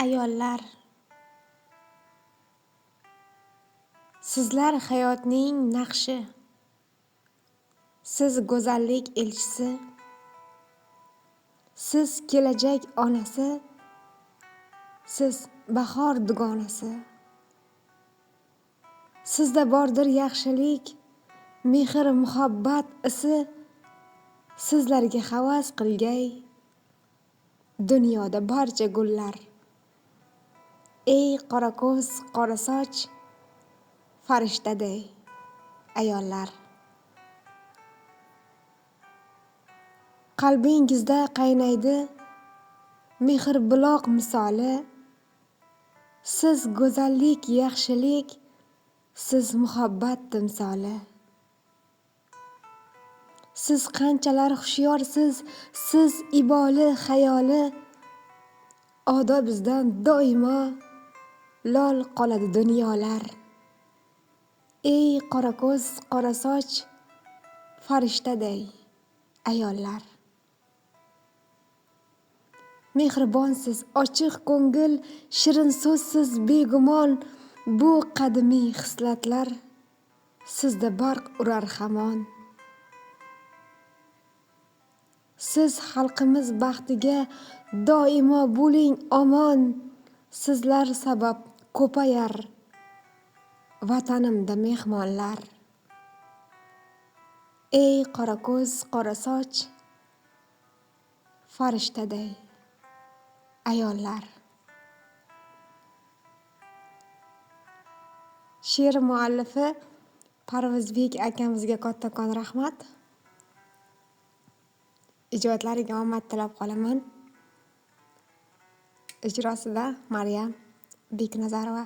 Ayollar, sizlar hayotning naqshi, siz go'zallik elchisi, siz kelajak onasi, siz bahor dugonasi. Sizda bordir yaxshilik, mehr muhabbat isi, sizlarga havas qilgay dunyoda barcha gullar. Ey qora ko'z, qora soch, farishtaday ayollar. Qalbingizda qaynaydi mehr buloq misoli, siz go'zallik, yaxshilik, siz muhabbat timsoli. Siz qanchalar hushyorsiz, siz iboli, xayoli, odobizdan doimo lol qoladi dunyolar. Ey qora ko'z, qora soch, farishtaday ayollar. Mehribonsiz, ochiq ko'ngil, shirin so'zsiz begumon, bu qadimiy xislatlar sizda barq urar hamon. Siz xalqimiz baxtiga doimo bo'ling omon, sizlar sabab ko'payar vatanimda mehmonlar. Ey qora ko'z, qora soch, farishtaday ayollar. She'r muallifi Parvizbek akamizga kattakon rahmat. Ijodlariga omad tilab qolaman. Ijrosida Maryam Beknazarova.